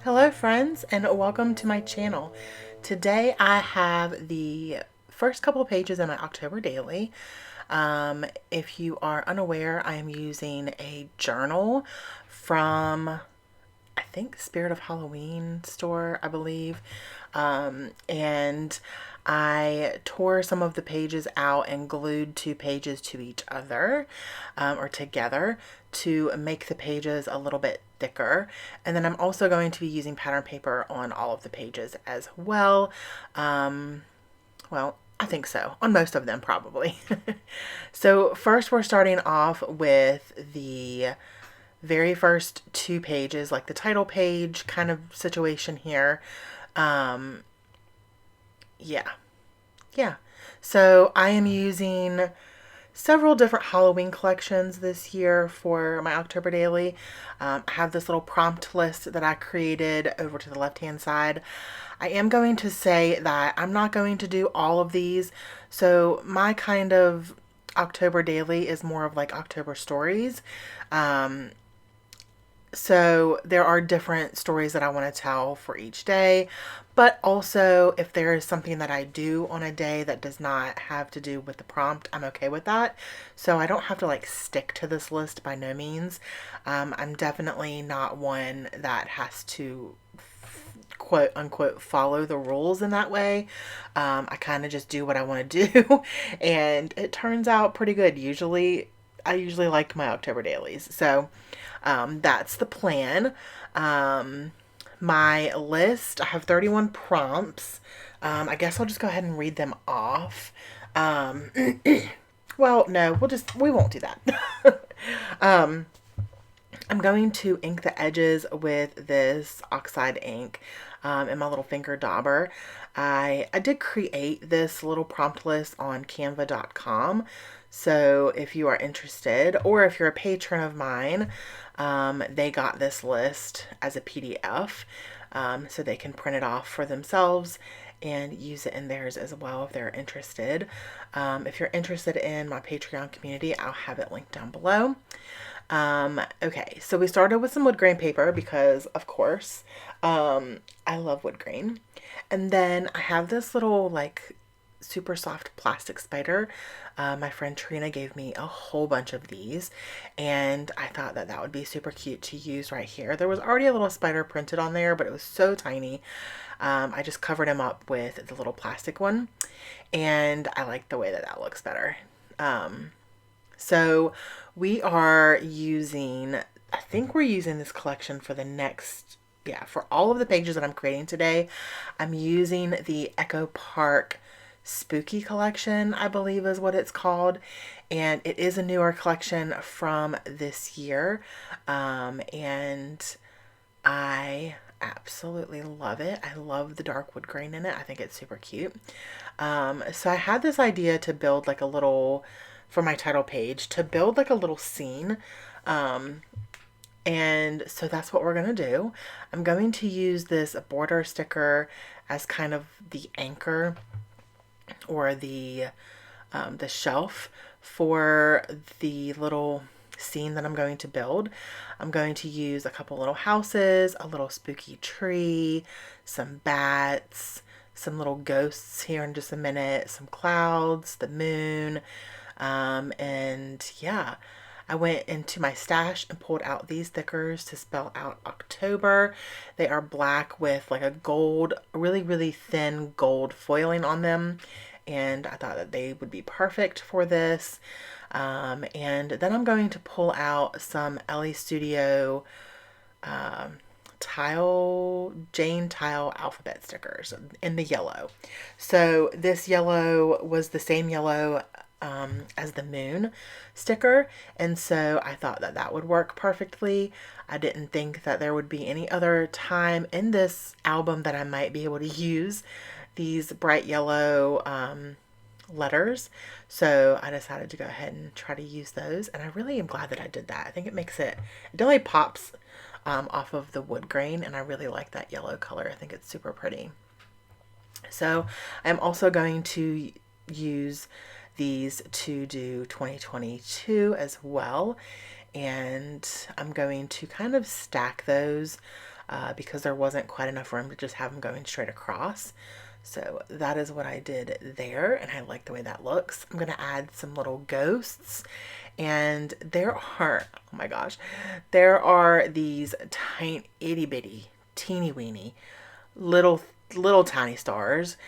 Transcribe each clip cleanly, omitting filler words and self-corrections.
Hello friends and welcome to my channel. Today I have the first couple of pages in my October daily. If you are unaware, I am using a journal from, I think, Spirit of Halloween store, I believe. And I tore some of the pages out and glued two pages to each other, or together, to make the pages a little bit thicker. And then I'm also going to be using pattern paper on all of the pages as well. Well, I think so. On most of them, probably. So first we're starting off with the very first two pages, like the title page kind of situation here. Um, yeah, yeah. So I am using several different Halloween collections this year for my October daily. I have this little prompt list that I created over to the left hand side. I am going to say that I'm not going to do all of these. So my kind of October daily is more of like October stories. Um, so there are different stories that I want to tell for each day, but also if there is something that I do on a day that does not have to do with the prompt, I'm okay with that. So I don't have to like stick to this list by no means. I'm definitely not one that has to quote unquote follow the rules in that way. I kind of just do what I want to do, and it turns out pretty good. I usually like my October dailies. So that's the plan. My list, I have 31 prompts. I guess I'll just go ahead and read them off. Um, well, no, we won't do that. um, I'm going to ink the edges with this oxide ink in my little finger dauber. I did create this little prompt list on canva.com. So if you are interested, or if you're a patron of mine, they got this list as a PDF, so they can print it off for themselves and use it in theirs as well if they're interested. If you're interested in my Patreon community, I'll have it linked down below. Okay, so we started with some wood grain paper because, of course, I love wood grain. And then I have this little, like, super soft plastic spider. My friend Trina gave me a whole bunch of these, and I thought that that would be super cute to use right here. There was already a little spider printed on there, but it was so tiny. I just covered him up with the little plastic one, and I like the way that that looks better. So we are using, I think we're using this collection for the next, yeah, for all of the pages that I'm creating today. I'm using the Echo Park Spooky Collection, I believe is what it's called. And it is a newer collection from this year. And I absolutely love it. I love the dark wood grain in it. I think it's super cute. So I had this idea to build like a little, for my title page, to build like a little scene. And so that's what we're going to do. I'm going to use this border sticker as kind of the anchor, or the shelf for the little scene that I'm going to build. I'm going to use a couple little houses, a little spooky tree, some bats, some little ghosts here in just a minute, some clouds, the moon, and yeah. I went into my stash and pulled out these stickers to spell out October. They are black with like a gold, really, really thin gold foiling on them. And I thought that they would be perfect for this. And then I'm going to pull out some Ellie Studio Jane tile alphabet stickers in the yellow. So this yellow was the same yellow as the moon sticker, and so I thought that that would work perfectly. I didn't think that there would be any other time in this album that I might be able to use these bright yellow letters, so I decided to go ahead and try to use those, and I really am glad that I did that. I think it definitely pops off of the wood grain, and I really like that yellow color. I think it's super pretty. So I'm also going to use these to do 2022 as well, and I'm going to kind of stack those because there wasn't quite enough room to just have them going straight across. So that is what I did there, and I like the way that looks. I'm going to add some little ghosts, and there are, oh my gosh, there are these tiny itty bitty, teeny weeny, little tiny stars,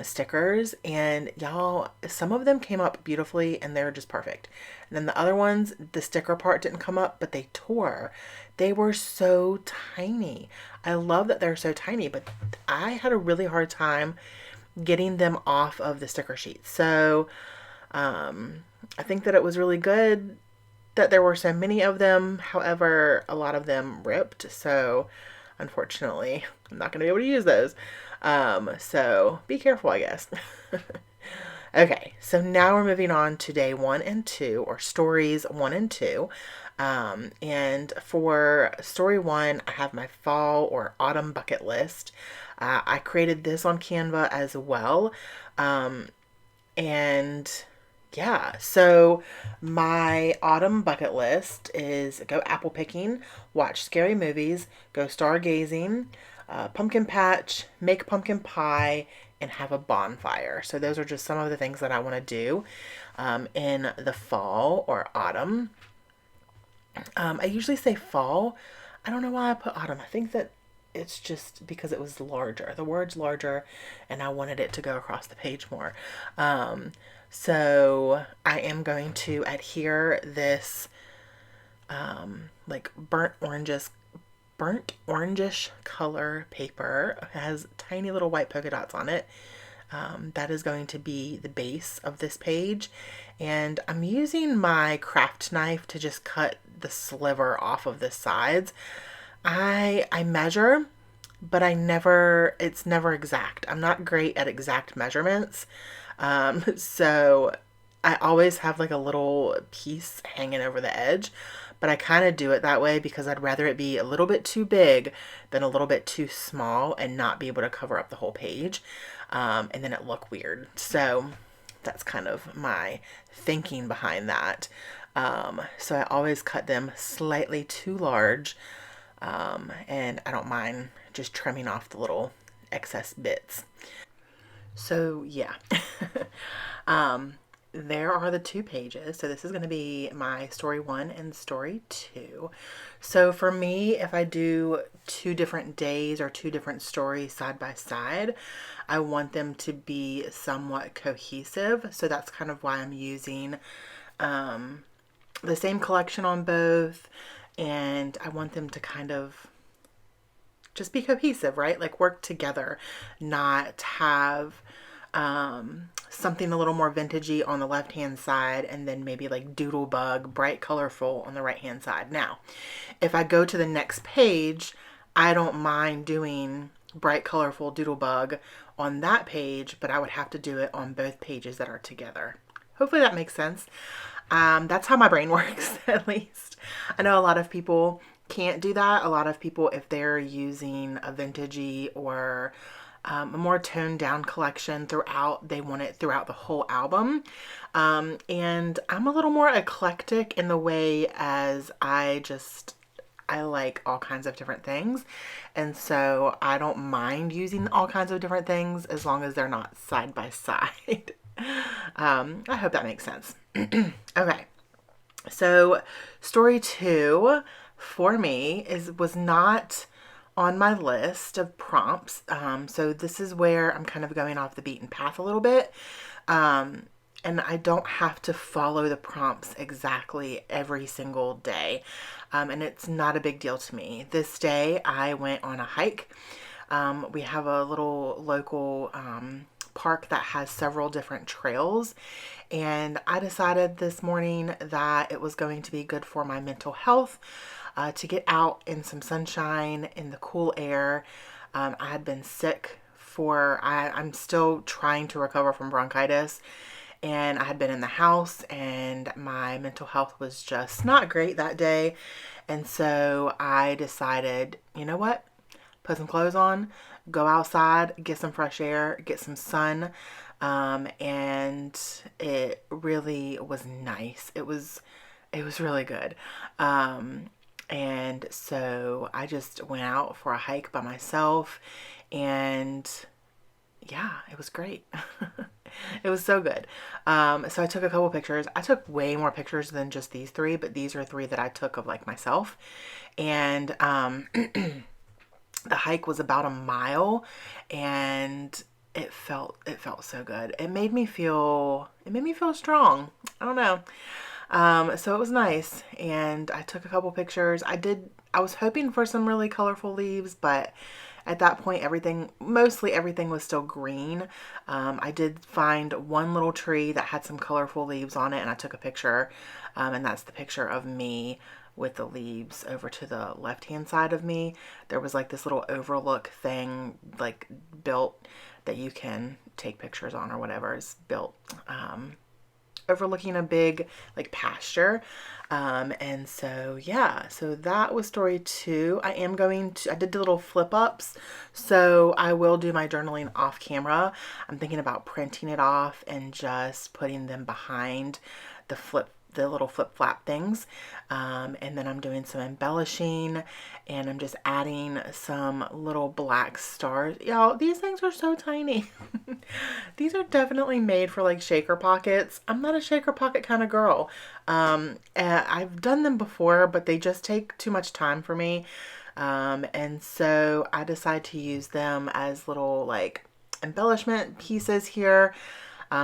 stickers, and y'all, some of them came up beautifully and they're just perfect. And then the other ones, the sticker part didn't come up, but they tore. They were so tiny. I love that they're so tiny, but I had a really hard time getting them off of the sticker sheet. So I think that it was really good that there were so many of them. However, a lot of them ripped. So unfortunately, I'm not going to be able to use those. So be careful, I guess. Okay, so now we're moving on to day 1 and 2, or stories 1 and 2. And for story 1, I have my fall or autumn bucket list. I created this on Canva as well. And yeah, so my autumn bucket list is go apple picking, watch scary movies, go stargazing, pumpkin patch, make pumpkin pie, and have a bonfire. So those are just some of the things that I want to do in the fall or autumn. I usually say fall. I don't know why I put autumn. I think that it's just because it was larger. The word's larger, and I wanted it to go across the page more. So I am going to adhere this like burnt orangish color paper. It has tiny little white polka dots on it. That is going to be the base of this page. And I'm using my craft knife to just cut the sliver off of the sides. I measure, but it's never exact. I'm not great at exact measurements. So I always have like a little piece hanging over the edge, but I kind of do it that way because I'd rather it be a little bit too big than a little bit too small and not be able to cover up the whole page. And then it look weird. So that's kind of my thinking behind that. So I always cut them slightly too large. And I don't mind just trimming off the little excess bits. So yeah, there are the 2 pages. So this is going to be my story 1 and story 2. So for me, if I do 2 different days or 2 different stories side by side, I want them to be somewhat cohesive. So that's kind of why I'm using the same collection on both, and I want them to kind of just be cohesive, right? Like work together, not have something a little more vintagey on the left hand side and then maybe like doodlebug, bright colorful on the right hand side. Now, if I go to the next page, I don't mind doing bright colorful doodlebug on that page, but I would have to do it on both pages that are together. Hopefully that makes sense. That's how my brain works, at least. I know a lot of people can't do that. A lot of people, if they're using a vintagey or a more toned down collection throughout, they want it throughout the whole album. And I'm a little more eclectic in the way as I like all kinds of different things. And so I don't mind using all kinds of different things as long as they're not side by side. I hope that makes sense. Okay. So story 2 for me was not on my list of prompts. So this is where I'm kind of going off the beaten path a little bit. And I don't have to follow the prompts exactly every single day. And it's not a big deal to me. This day I went on a hike. We have a little local park that has several different trails, and I decided this morning that it was going to be good for my mental health to get out in some sunshine, in the cool air. I had been sick I'm still trying to recover from bronchitis, and I had been in the house and my mental health was just not great that day. And so I decided, you know what? Put some clothes on, go outside, get some fresh air, get some sun. And it really was nice. It was really good. And so I just went out for a hike by myself, and yeah, it was great. It was so good. So I took a couple pictures. I took way more pictures than just these three, but these are three that I took of like myself. And the hike was about a mile, and it felt so good. It made me feel strong. I don't know. So it was nice, and I took a couple pictures. I was hoping for some really colorful leaves, but at that point, mostly everything was still green. I did find one little tree that had some colorful leaves on it, and I took a picture, and that's the picture of me with the leaves over to the left-hand side of me. There was like this little overlook thing, like built, that you can take pictures on or whatever is built. Overlooking a big like pasture. And so yeah, so that was story 2. I did the little flip ups, so I will do my journaling off camera. I'm thinking about printing it off and just putting them behind the little flip flap things. And then I'm doing some embellishing, and I'm just adding some little black stars. Y'all, these things are so tiny. These are definitely made for like shaker pockets. I'm not a shaker pocket kind of girl. I've done them before, but they just take too much time for me. And so I decided to use them as little like embellishment pieces here.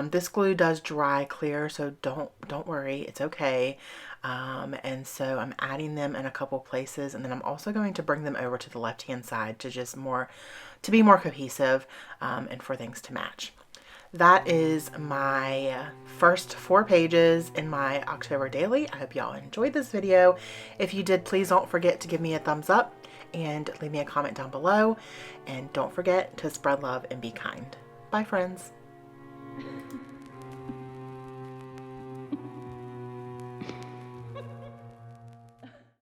This glue does dry clear, so don't worry, it's okay. And so I'm adding them in a couple places, and then I'm also going to bring them over to the left-hand side to be more cohesive, and for things to match. That is my first 4 pages in my October daily. I hope y'all enjoyed this video. If you did, please don't forget to give me a thumbs up and leave me a comment down below. And don't forget to spread love and be kind. Bye, friends.